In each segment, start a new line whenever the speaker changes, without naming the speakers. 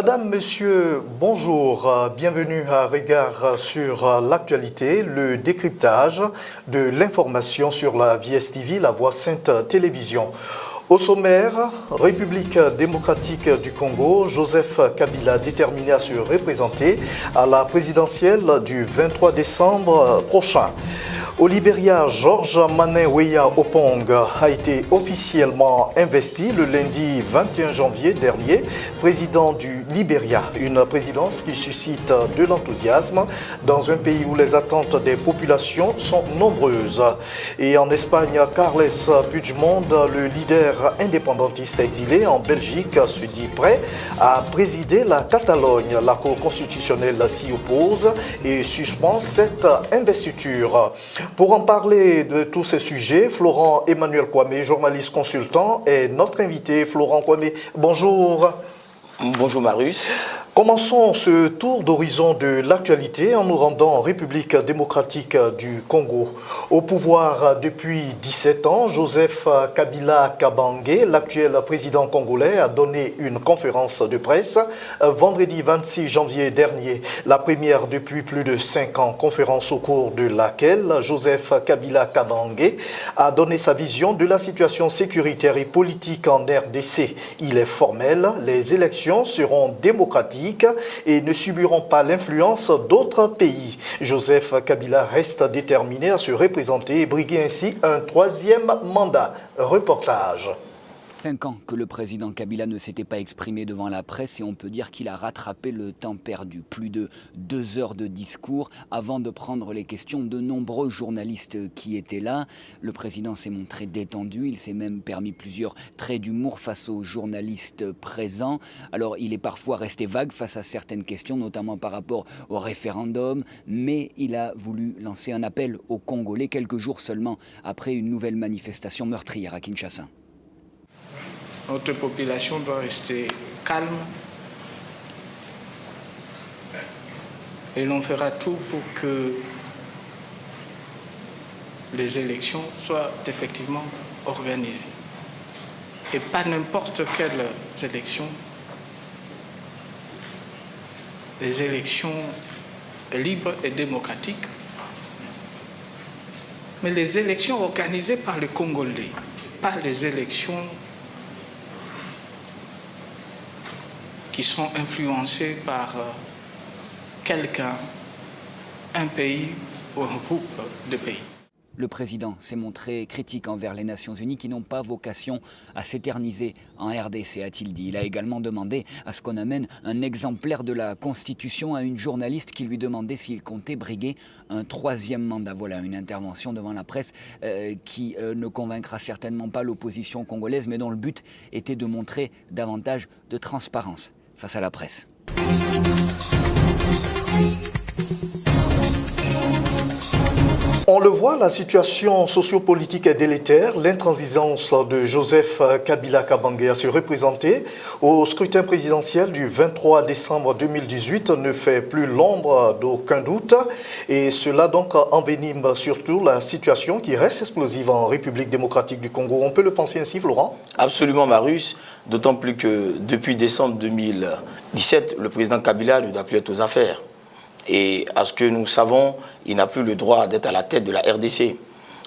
Madame, Monsieur, bonjour, bienvenue à Regard sur l'actualité, le décryptage de l'information sur la VSTV, la Voix Sainte Télévision. Au sommaire, République démocratique du Congo, Joseph Kabila déterminé à se représenter à la présidentielle du 23 décembre prochain. Au Libéria, Georges Manin Weah Opong a été officiellement investi le lundi 21 janvier dernier, président du Libéria. Une présidence qui suscite de l'enthousiasme dans un pays où les attentes des populations sont nombreuses. Et en Espagne, Carles Puigdemont, le leader indépendantiste exilé en Belgique, se dit prêt à présider la Catalogne. La Cour constitutionnelle s'y oppose et suspend cette investiture. Pour en parler de tous ces sujets, Florent Emmanuel Kwame, journaliste consultant, est notre invité. Florent Kwame, bonjour.
Bonjour Marius.
Commençons ce tour d'horizon de l'actualité en nous rendant en République démocratique du Congo. Au pouvoir depuis 17 ans, Joseph Kabila Kabange, l'actuel président congolais, a donné une conférence de presse vendredi 26 janvier dernier. La première depuis plus de 5 ans, conférence au cours de laquelle Joseph Kabila Kabange a donné sa vision de la situation sécuritaire et politique en RDC. Il est formel, les élections seront démocratiques et ne subiront pas l'influence d'autres pays. Joseph Kabila reste déterminé à se représenter et briguer ainsi un troisième mandat. Reportage.
5 ans que le président Kabila ne s'était pas exprimé devant la presse et on peut dire qu'il a rattrapé le temps perdu. Plus de 2 heures de discours avant de prendre les questions de nombreux journalistes qui étaient là. Le président s'est montré détendu, il s'est même permis plusieurs traits d'humour face aux journalistes présents. Alors il est parfois resté vague face à certaines questions, notamment par rapport au référendum, mais il a voulu lancer un appel aux Congolais quelques jours seulement après une nouvelle manifestation meurtrière à Kinshasa.
Notre population doit rester calme et l'on fera tout pour que les élections soient effectivement organisées. Et pas n'importe quelles élections, des élections libres et démocratiques, mais les élections organisées par les Congolais, pas les élections qui sont influencés par quelqu'un, un pays ou un groupe de pays.
Le président s'est montré critique envers les Nations Unies qui n'ont pas vocation à s'éterniser en RDC, a-t-il dit. Il a également demandé à ce qu'on amène un exemplaire de la Constitution à une journaliste qui lui demandait s'il comptait briguer un troisième mandat. Voilà une intervention devant la presse qui ne convaincra certainement pas l'opposition congolaise, mais dont le but était de montrer davantage de transparence face à la presse.
On le voit, la situation sociopolitique est délétère. L'intransigeance de Joseph Kabila Kabange à se représenter au scrutin présidentiel du 23 décembre 2018 ne fait plus l'ombre d'aucun doute. Et cela donc envenime surtout la situation qui reste explosive en République démocratique du Congo. On peut le penser ainsi, Florent?
Absolument, Marius. D'autant plus que depuis décembre 2017, le président Kabila ne doit plus être aux affaires. Et à ce que nous savons, il n'a plus le droit d'être à la tête de la RDC.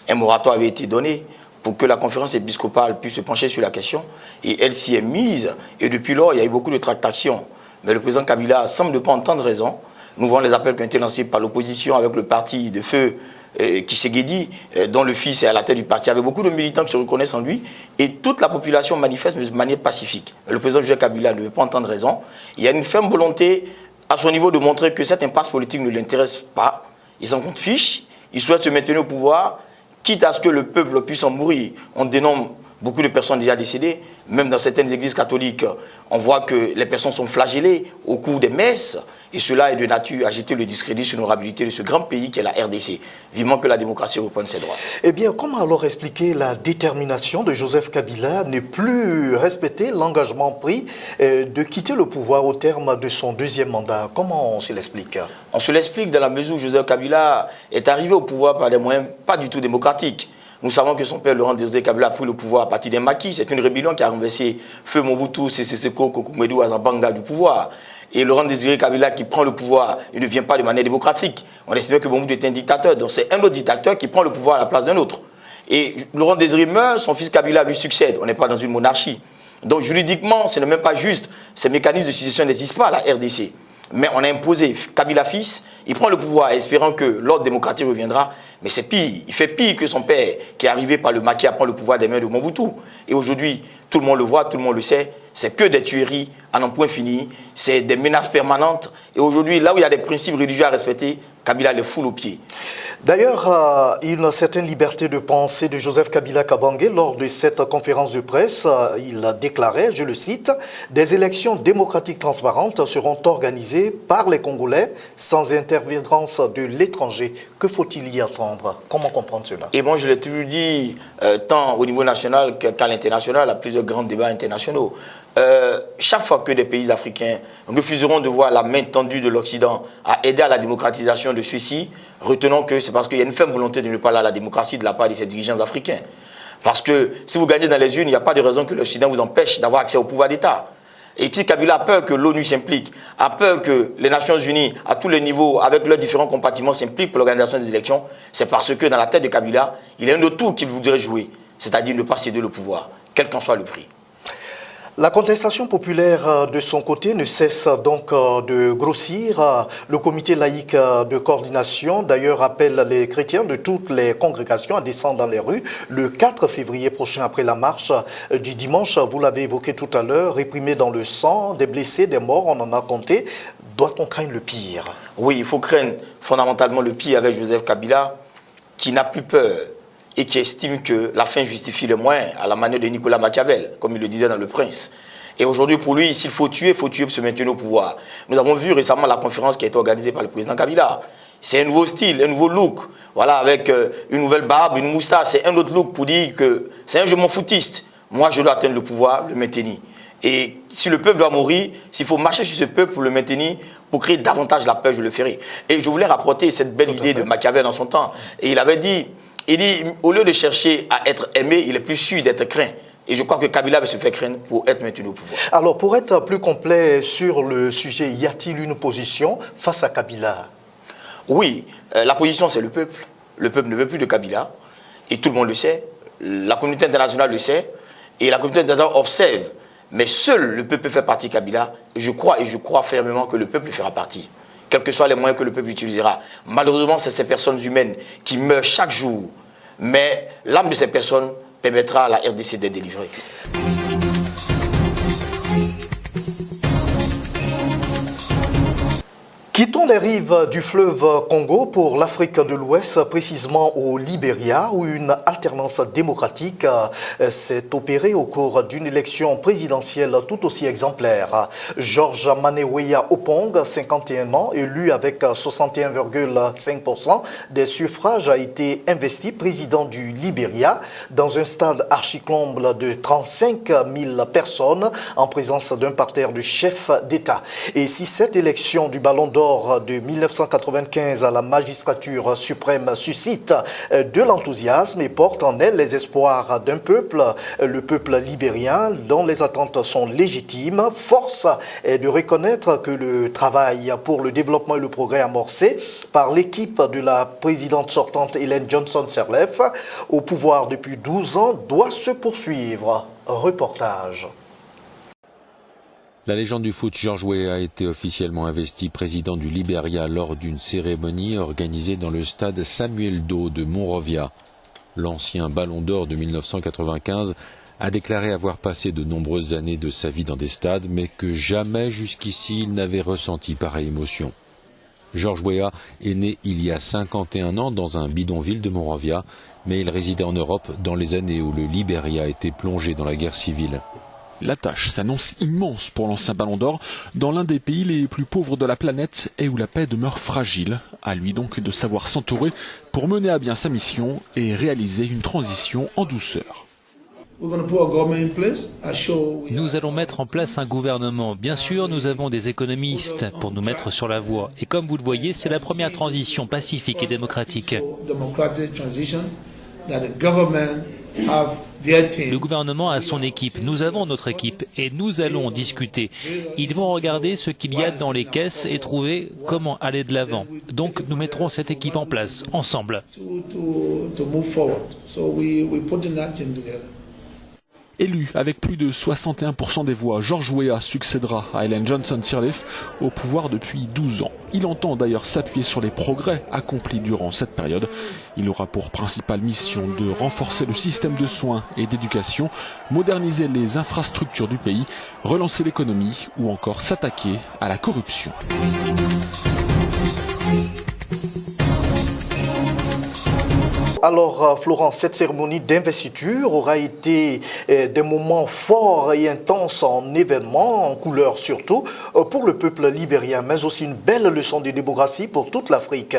Un moratoire avait été donné pour que la conférence épiscopale puisse se pencher sur la question. Et elle s'y est mise. Et depuis lors, il y a eu beaucoup de tractations. Mais le président Kabila semble ne pas entendre raison. Nous voyons les appels qui ont été lancés par l'opposition avec le parti de feu Tshisekedi, dont le fils est à la tête du parti, avec beaucoup de militants qui se reconnaissent en lui. Et toute la population manifeste de manière pacifique. Mais le président Joseph Kabila ne veut pas entendre raison. Il y a une ferme volonté à son niveau de montrer que cette impasse politique ne l'intéresse pas. Il s'en compte fiche, il souhaite se maintenir au pouvoir, quitte à ce que le peuple puisse en mourir. On dénombre beaucoup de personnes déjà décédées, même dans certaines églises catholiques, on voit que les personnes sont flagellées au cours des messes, et cela est de nature à jeter le discrédit sur l'honorabilité de ce grand pays qu'est la RDC. Vivement que la démocratie reprenne ses droits.
Eh bien, comment alors expliquer la détermination de Joseph Kabila à ne plus respecter l'engagement pris de quitter le pouvoir au terme de son deuxième mandat? Comment on se l'explique?
On se l'explique dans la mesure où Joseph Kabila est arrivé au pouvoir par des moyens pas du tout démocratiques. Nous savons que son père, Laurent Désiré Kabila, a pris le pouvoir à partir d'un maquis. C'est une rébellion qui a renversé Feu Mobutu, Sese Seko, Kokumedu, Azabanga du pouvoir. Et Laurent Désiré Kabila qui prend le pouvoir, il ne vient pas de manière démocratique. On espère que Mobutu est un dictateur. Donc c'est un autre dictateur qui prend le pouvoir à la place d'un autre. Et Laurent Désiré meurt, son fils Kabila lui succède. On n'est pas dans une monarchie. Donc juridiquement, ce n'est même pas juste. Ces mécanismes de succession n'existent pas à la RDC. Mais on a imposé Kabila fils, il prend le pouvoir espérant que l'ordre démocratique reviendra. Mais c'est pire, il fait pire que son père qui est arrivé par le maquis à prendre le pouvoir des mains de Mobutu. Et aujourd'hui, tout le monde le voit, tout le monde le sait, c'est que des tueries à n'en point fini, c'est des menaces permanentes. Et aujourd'hui, là où il y a des principes religieux à respecter, Kabila les foule aux pieds.
D'ailleurs, une certaine liberté de pensée de Joseph Kabila Kabange lors de cette conférence de presse, il a déclaré, je le cite, « Des élections démocratiques transparentes seront organisées par les Congolais sans intervenance de l'étranger. Que faut-il y attendre? Comment comprendre cela? »
Et moi, je l'ai toujours dit, tant au niveau national qu'à l'international, à plusieurs grands débats internationaux. Chaque fois que des pays africains refuseront de voir la main tendue de l'Occident à aider à la démocratisation de ceux-ci, retenons que c'est parce qu'il y a une ferme volonté de ne pas aller à la démocratie de la part de ces dirigeants africains. Parce que si vous gagnez dans les urnes, il n'y a pas de raison que l'Occident vous empêche d'avoir accès au pouvoir d'État. Et si Kabila a peur que l'ONU s'implique, a peur que les Nations Unies, à tous les niveaux, avec leurs différents compartiments, s'impliquent pour l'organisation des élections, c'est parce que dans la tête de Kabila, il y a un autre tour qu'il voudrait jouer, c'est-à-dire ne pas céder le pouvoir, quel qu'en soit le prix.
La contestation populaire de son côté ne cesse donc de grossir. Le comité laïque de coordination d'ailleurs appelle les chrétiens de toutes les congrégations à descendre dans les rues le 4 février prochain après la marche du dimanche. Vous l'avez évoqué tout à l'heure, réprimés dans le sang, des blessés, des morts, on en a compté. Doit-on craindre le pire?
Oui, il faut craindre fondamentalement le pire avec Joseph Kabila qui n'a plus peur et qui estime que la fin justifie le moyen, à la manière de Nicolas Machiavel, comme il le disait dans Le Prince. Et aujourd'hui, pour lui, s'il faut tuer pour se maintenir au pouvoir. Nous avons vu récemment la conférence qui a été organisée par le président Kabila. C'est un nouveau style, un nouveau look, voilà, avec une nouvelle barbe, une moustache. C'est un autre look pour dire que c'est un je m'en foutiste. Moi, je dois atteindre le pouvoir, le maintenir. Et si le peuple doit mourir, s'il faut marcher sur ce peuple pour le maintenir, pour créer davantage la peur, je le ferai. Et je voulais rapporter cette belle idée de Machiavel dans son temps. Et il avait dit... Il dit, au lieu de chercher à être aimé, il est plus sûr d'être craint. Et je crois que Kabila va se faire craindre pour être maintenu au pouvoir.
Alors, pour être plus complet sur le sujet, y a-t-il une position face à Kabila?
Oui, la position c'est le peuple. Le peuple ne veut plus de Kabila. Et tout le monde le sait. La communauté internationale le sait. Et la communauté internationale observe. Mais seul le peuple peut faire partie de Kabila. Je crois fermement que le peuple fera partie. Quels que soient les moyens que le peuple utilisera. Malheureusement, c'est ces personnes humaines qui meurent chaque jour. Mais l'âme de ces personnes permettra à la RDC d'être délivrée.
Quittons les rives du fleuve Congo pour l'Afrique de l'Ouest, précisément au Libéria, où une alternance démocratique s'est opérée au cours d'une élection présidentielle tout aussi exemplaire. George Maneweya Opong, 51 ans, élu avec 61,5% des suffrages, a été investi président du Libéria dans un stade archi-comble de 35 000 personnes en présence d'un parterre de chefs d'État. Et si cette élection du Ballon d'Or de 1995 à la magistrature suprême suscite de l'enthousiasme et porte en elle les espoirs d'un peuple, le peuple libérien, dont les attentes sont légitimes. Force est de reconnaître que le travail pour le développement et le progrès amorcé par l'équipe de la présidente sortante Ellen Johnson Sirleaf, au pouvoir depuis 12 ans, doit se poursuivre. Reportage.
La légende du foot George Weah a été officiellement investi président du Libéria lors d'une cérémonie organisée dans le stade Samuel Doe de Monrovia. L'ancien Ballon d'Or de 1995 a déclaré avoir passé de nombreuses années de sa vie dans des stades, mais que jamais jusqu'ici il n'avait ressenti pareille émotion. George Weah est né il y a 51 ans dans un bidonville de Monrovia, mais il résidait en Europe dans les années où le Libéria était plongé dans la guerre civile.
La tâche s'annonce immense pour l'ancien Ballon d'Or dans l'un des pays les plus pauvres de la planète et où la paix demeure fragile. À lui donc de savoir s'entourer pour mener à bien sa mission et réaliser une transition en douceur.
Nous allons mettre en place un gouvernement. Bien sûr, nous avons des économistes pour nous mettre sur la voie. Et comme vous le voyez, c'est la première transition pacifique et démocratique.
that the government have their team.
Le gouvernement a son équipe, nous avons notre équipe et nous allons discuter. Ils vont regarder ce qu'il y a dans les caisses et trouver comment aller de l'avant. Donc nous mettrons cette équipe en place, ensemble.
To move forward. So we're putting that team together.
Élu avec plus de 61% des voix, George Weah succédera à Ellen Johnson Sirleaf au pouvoir depuis 12 ans. Il entend d'ailleurs s'appuyer sur les progrès accomplis durant cette période. Il aura pour principale mission de renforcer le système de soins et d'éducation, moderniser les infrastructures du pays, relancer l'économie ou encore s'attaquer à la corruption.
Alors, Florent, cette cérémonie d'investiture aura été des moments forts et intenses en événements, en couleurs surtout, pour le peuple libérien, mais aussi une belle leçon de démocratie pour toute l'Afrique.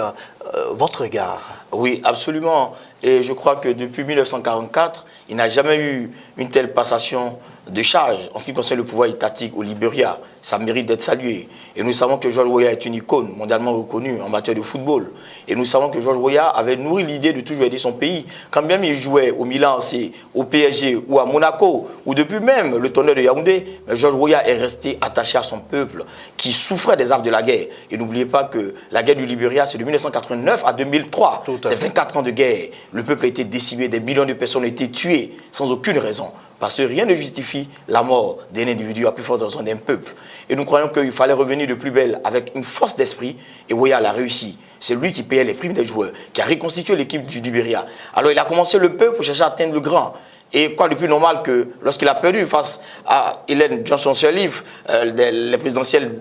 Votre regard?
Oui, absolument. Et je crois que depuis 1944, il n'a jamais eu une telle passation de charge en ce qui concerne le pouvoir étatique au Libéria. Ça mérite d'être salué. Et nous savons que George Weah est une icône mondialement reconnue en matière de football. Et nous savons que George Weah avait nourri l'idée de toujours aider son pays. Quand même il jouait au Milan AC, au PSG ou à Monaco, ou depuis même le Tonnerre de Yaoundé, George Weah est resté attaché à son peuple qui souffrait des affres de la guerre. Et n'oubliez pas que la guerre du Libéria, c'est de 1989 à 2003. C'est 24 ans de guerre. Le peuple a été décimé, des millions de personnes ont été tuées sans aucune raison. Parce que rien ne justifie la mort d'un individu à plus forte raison d'un peuple. Et nous croyons qu'il fallait revenir de plus belle avec une force d'esprit. Et Weah l'a réussi. C'est lui qui payait les primes des joueurs, qui a reconstitué l'équipe du Libéria. Alors il a commencé le peu pour chercher à atteindre le grand. Et quoi de plus normal que lorsqu'il a perdu face à Ellen Johnson Sirleaf, les présidentielles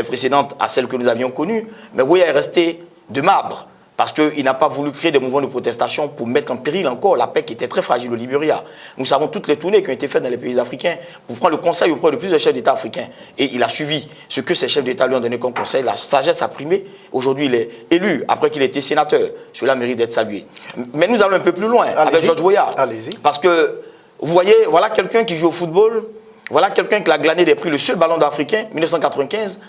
précédentes à celles que nous avions connues, mais Weah est resté de marbre. Parce qu'il n'a pas voulu créer des mouvements de protestation pour mettre en péril encore la paix qui était très fragile au Libéria. Nous savons toutes les tournées qui ont été faites dans les pays africains pour prendre le conseil auprès de plusieurs chefs d'État africains. Et il a suivi ce que ces chefs d'État lui ont donné comme conseil. La sagesse a primé. Aujourd'hui, il est élu après qu'il ait été sénateur. Cela mérite d'être salué. Mais nous allons un peu plus loin avec George Weah. Parce que, vous voyez, voilà quelqu'un qui joue au football. Voilà quelqu'un qui a glané des prix, le seul ballon d'Africain, 1995.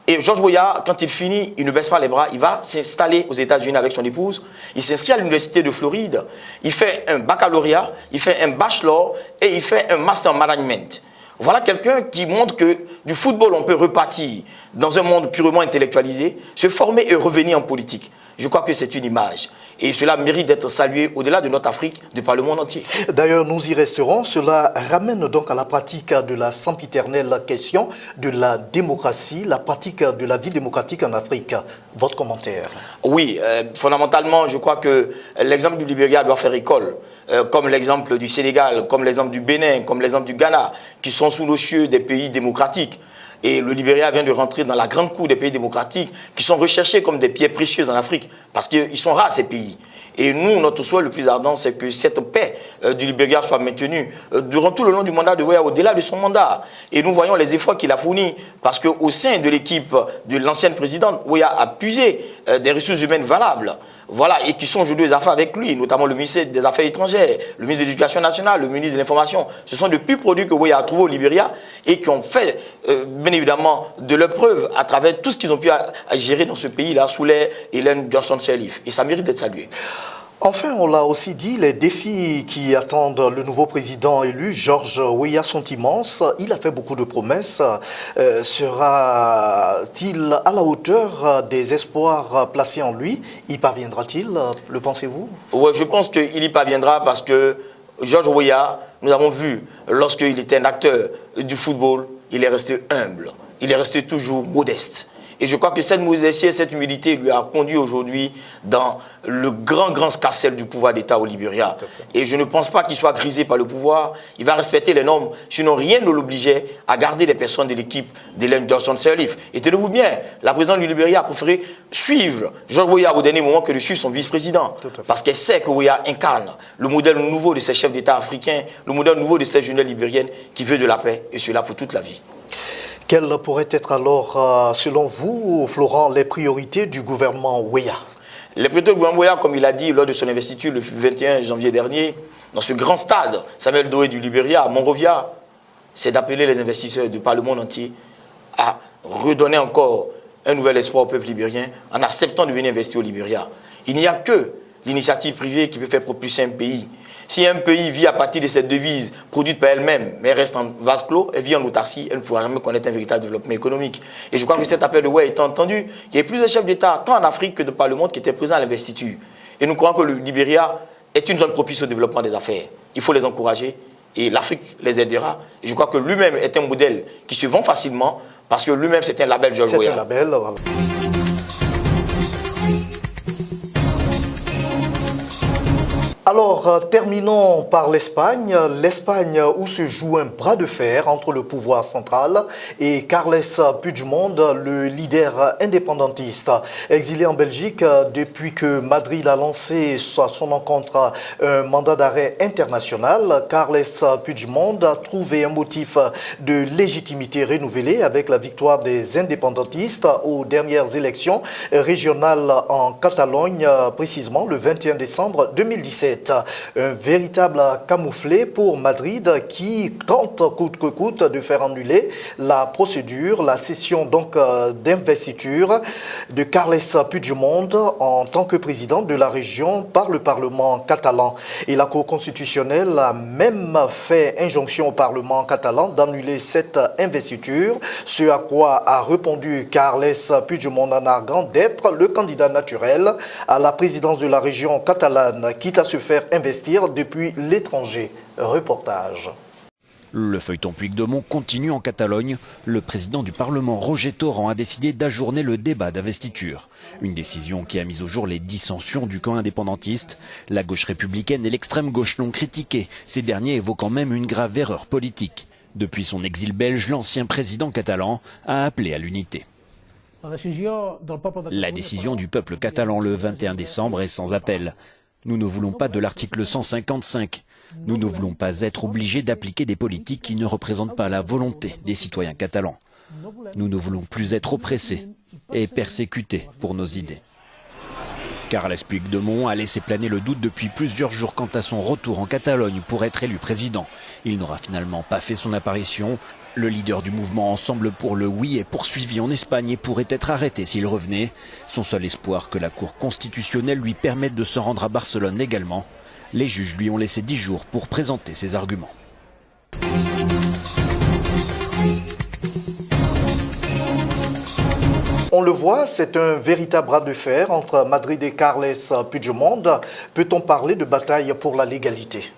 Et George Weah, quand il finit, il ne baisse pas les bras, il va s'installer aux États-Unis avec son épouse. Il s'inscrit à l'université de Floride. Il fait un baccalauréat, il fait un bachelor et il fait un master en management. Voilà quelqu'un qui montre que du football, on peut repartir dans un monde purement intellectualisé, se former et revenir en politique. Je crois que c'est une image. Et cela mérite d'être salué au-delà de notre Afrique, de par le monde entier.
D'ailleurs, nous y resterons. Cela ramène donc à la pratique de la sempiternelle question de la démocratie, la pratique de la vie démocratique en Afrique. Votre commentaire?
Oui, fondamentalement, je crois que l'exemple du Libéria doit faire école. Comme l'exemple du Sénégal, comme l'exemple du Bénin, comme l'exemple du Ghana, qui sont sous nos cieux des pays démocratiques. Et le Libéria vient de rentrer dans la grande cour des pays démocratiques qui sont recherchés comme des pierres précieuses en Afrique, parce qu'ils sont rares ces pays. Et nous, notre souhait le plus ardent, c'est que cette paix du Libéria soit maintenue durant tout le long du mandat de Weah, au-delà de son mandat. Et nous voyons les efforts qu'il a fournis, parce qu'au sein de l'équipe de l'ancienne présidente, Weah a puisé des ressources humaines valables. Voilà, et qui sont aujourd'hui des affaires avec lui, notamment le ministre des Affaires étrangères, le ministre de l'Éducation nationale, le ministre de l'Information. Ce sont de purs produits que Weah a trouvés au Libéria et qui ont fait, bien évidemment, de leur preuve à travers tout ce qu'ils ont pu gérer dans ce pays-là sous l'ère Ellen Johnson Sirleaf. Et ça mérite d'être salué.
Enfin, on l'a aussi dit, les défis qui attendent le nouveau président élu, George Weah, sont immenses. Il a fait beaucoup de promesses. Sera-t-il à la hauteur des espoirs placés en lui? Y parviendra-t-il, le pensez-vous?
Oui, je pense qu'il y parviendra parce que George Weah, nous avons vu, lorsqu'il était un acteur du football, il est resté humble. Il est resté toujours modeste. Et je crois que cette modestie et cette humilité lui a conduit aujourd'hui dans le grand scarcelle du pouvoir d'État au Libéria. Et je ne pense pas qu'il soit grisé par le pouvoir. Il va respecter les normes. Sinon, rien ne l'obligeait à garder les personnes de l'équipe d'Ellen Johnson Sirleaf. Et tenez-vous bien, la présidente du Libéria a préféré suivre George Weah au dernier moment que de suivre son vice-président. Parce qu'elle sait que Weah incarne le modèle nouveau de ces chefs d'État africains, le modèle nouveau de ces jeunes libériennes qui veut de la paix, et cela pour toute la vie.
Quelles pourraient être alors, selon vous, Florent, les priorités du gouvernement Weah?
Les priorités du gouvernement Weah, comme il a dit lors de son investiture le 21 janvier dernier, dans ce grand stade, Samuel Doe du Libéria, à Monrovia, c'est d'appeler les investisseurs de par le monde entier à redonner encore un nouvel espoir au peuple libérien en acceptant de venir investir au Libéria. Il n'y a que l'initiative privée qui peut faire propulser un pays. Si un pays vit à partir de cette devise produite par elle-même, mais elle reste en vase clos, elle vit en autarcie, elle ne pourra jamais connaître un véritable développement économique. Et je crois que cet appel de ouais étant entendu, il y a plusieurs chefs d'État, tant en Afrique que de par le monde, qui étaient présents à l'investiture. Et nous croyons que le Libéria est une zone propice au développement des affaires. Il faut les encourager et l'Afrique les aidera. Et je crois que lui-même est un modèle qui se vend facilement parce que lui-même c'est un label George Weah.
C'est un label, voilà. Alors, terminons par l'Espagne. L'Espagne où se joue un bras de fer entre le pouvoir central et Carles Puigdemont, le leader indépendantiste. Exilé en Belgique depuis que Madrid a lancé à son encontre un mandat d'arrêt international, Carles Puigdemont a trouvé un motif de légitimité renouvelé avec la victoire des indépendantistes aux dernières élections régionales en Catalogne, précisément le 21 décembre 2017. Un véritable camouflet pour Madrid qui tente coûte que coûte de faire annuler la procédure, la session donc d'investiture de Carles Puigdemont en tant que président de la région par le Parlement catalan. Et la Cour constitutionnelle a même fait injonction au Parlement catalan d'annuler cette investiture, ce à quoi a répondu Carles Puigdemont en arguant d'être le candidat naturel à la présidence de la région catalane, quitte à se faire investir depuis l'étranger. Reportage.
Le feuilleton Puigdemont continue en Catalogne. Le président du Parlement, Roger Torrent, a décidé d'ajourner le débat d'investiture. Une décision qui a mis au jour les dissensions du camp indépendantiste. La gauche républicaine et l'extrême gauche l'ont critiqué, ces derniers évoquant même une grave erreur politique. Depuis son exil belge, l'ancien président catalan a appelé à l'unité. La décision du peuple catalan le 21 décembre est sans appel. Nous ne voulons pas de l'article 155. Nous ne voulons pas être obligés d'appliquer des politiques qui ne représentent pas la volonté des citoyens catalans. Nous ne voulons plus être oppressés et persécutés pour nos idées. Carles Puigdemont a laissé planer le doute depuis plusieurs jours quant à son retour en Catalogne pour être élu président. Il n'aura finalement pas fait son apparition. Le leader du mouvement Ensemble pour le oui est poursuivi en Espagne et pourrait être arrêté s'il revenait. Son seul espoir que la Cour constitutionnelle lui permette de se rendre à Barcelone également. Les juges lui ont laissé 10 jours pour présenter ses arguments.
On le voit, c'est un véritable bras de fer entre Madrid et Carles Puigdemont. Peut-on parler de bataille pour la légalité?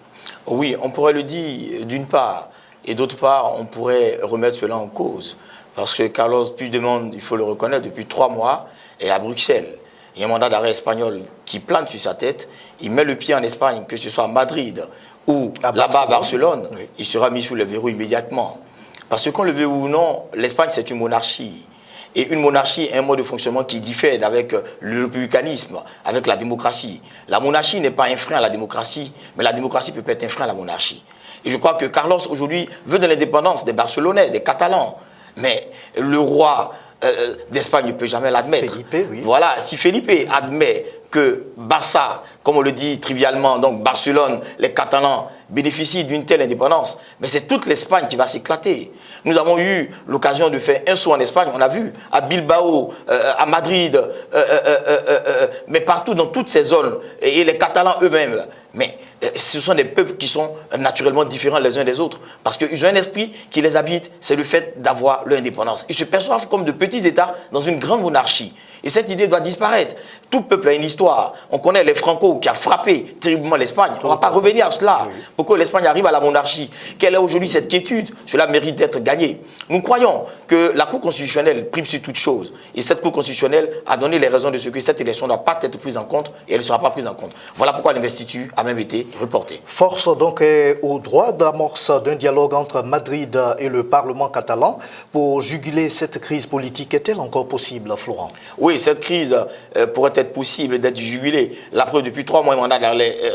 Oui, on pourrait le dire d'une part. Et d'autre part, on pourrait remettre cela en cause. Parce que Carles Puigdemont, il faut le reconnaître, depuis 3 mois, est à Bruxelles. Il y a un mandat d'arrêt espagnol qui plante sur sa tête. Il met le pied en Espagne, que ce soit à Madrid ou là-bas à Barcelone, oui. Il sera mis sous le verrou immédiatement. Parce que qu'on le veut ou non, l'Espagne, c'est une monarchie. Et une monarchie est un mode de fonctionnement qui diffère avec le républicanisme, avec la démocratie. La monarchie n'est pas un frein à la démocratie, mais la démocratie peut être un frein à la monarchie. Et je crois que Carlos, aujourd'hui, veut de l'indépendance des Barcelonais, des Catalans. Mais le roi d'Espagne ne peut jamais l'admettre.
Felipe, oui.
Voilà, si Felipe admet que Barça, comme on le dit trivialement, donc Barcelone, les Catalans, bénéficient d'une telle indépendance, mais c'est toute l'Espagne qui va s'éclater. Nous avons eu l'occasion de faire un saut en Espagne, on a vu, à Bilbao, à Madrid, mais partout dans toutes ces zones, et les Catalans eux-mêmes. Mais ce sont des peuples qui sont naturellement différents les uns des autres, parce qu'ils ont un esprit qui les habite, c'est le fait d'avoir leur indépendance. Ils se perçoivent comme de petits États dans une grande monarchie. Et cette idée doit disparaître. Tout peuple a une histoire. On connaît les Franco qui a frappé terriblement l'Espagne. On ne va pas revenir à cela. Pour que l'Espagne arrive à la monarchie. Quelle est aujourd'hui cette quiétude? Cela mérite d'être gagné. Nous croyons que la Cour constitutionnelle prime sur toute chose. Et cette Cour constitutionnelle a donné les raisons de ce que cette élection ne doit pas être prise en compte et elle ne sera pas prise en compte. Voilà pourquoi l'investiture a même été reportée.
Force donc est au droit d'amorce d'un dialogue entre Madrid et le Parlement catalan pour juguler cette crise politique. Est-elle encore possible, Florent?
Oui, cette crise pourrait être possible d'être jugulée. La preuve, depuis 3 mois, un mandat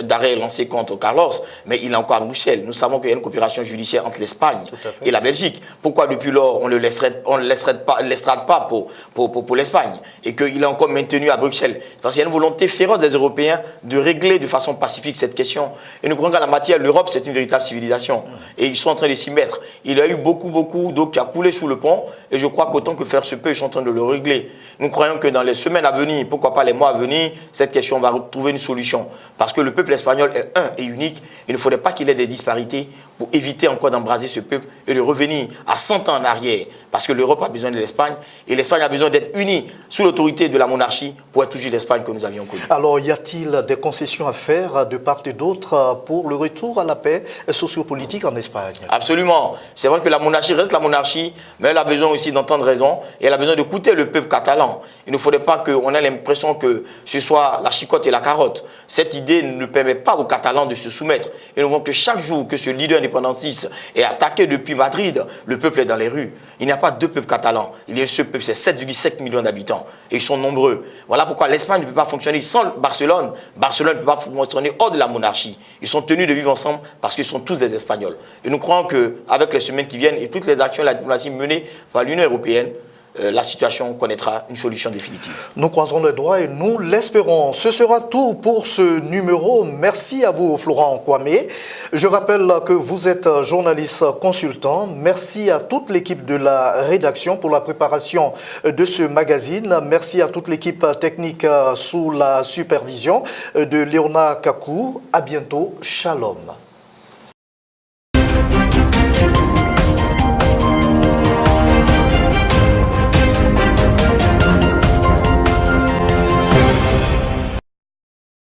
d'arrêt est lancé contre Carlos, mais il est encore à Bruxelles. Nous savons qu'il y a une coopération judiciaire entre l'Espagne et la Belgique. Pourquoi depuis lors on ne l'estrade pas pour l'Espagne et qu'il est encore maintenu à Bruxelles? Parce qu'il y a une volonté féroce des Européens de régler de façon pacifique cette question. Et nous croyons qu'en la matière, l'Europe, c'est une véritable civilisation. Et ils sont en train de s'y mettre. Il y a eu beaucoup d'eau qui a coulé sous le pont et je crois qu'autant que faire se peut, ils sont en train de le régler. Nous croyons que dans les semaines à venir, pourquoi pas les mois à venir, cette question va trouver une solution. Parce que le peuple espagnol est un et unique. Il ne faudrait pas qu'il y ait des disparités pour éviter encore d'embraser ce peuple et de revenir à 100 ans en arrière. Parce que l'Europe a besoin de l'Espagne et l'Espagne a besoin d'être unie sous l'autorité de la monarchie pour être toujours l'Espagne que nous avions connue.
Alors, y a-t-il des concessions à faire de part et d'autre pour le retour à la paix sociopolitique en Espagne?
Absolument. C'est vrai que la monarchie reste la monarchie, mais elle a besoin aussi d'entendre raison et elle a besoin d'écouter le peuple catalan. Il ne faudrait pas qu'on ait l'impression que ce soit la chicotte et la carotte. Cette idée ne permet pas aux Catalans de se soumettre. Et nous voyons que chaque jour que ce leader indépendantiste est attaqué depuis Madrid, le peuple est dans les rues. Il n'y a pas deux peuples catalans. Il y a ce peuple, c'est 7,7 millions d'habitants. Et ils sont nombreux. Voilà pourquoi l'Espagne ne peut pas fonctionner sans Barcelone. Barcelone ne peut pas fonctionner hors de la monarchie. Ils sont tenus de vivre ensemble parce qu'ils sont tous des Espagnols. Et nous croyons qu'avec les semaines qui viennent et toutes les actions de la diplomatie menées par l'Union européenne, la situation connaîtra une solution définitive.
Nous croisons les doigts et nous l'espérons. Ce sera tout pour ce numéro. Merci à vous, Florent Kwame. Je rappelle que vous êtes journaliste consultant. Merci à toute l'équipe de la rédaction pour la préparation de ce magazine. Merci à toute l'équipe technique sous la supervision de Léonard Kakou. À bientôt. Shalom.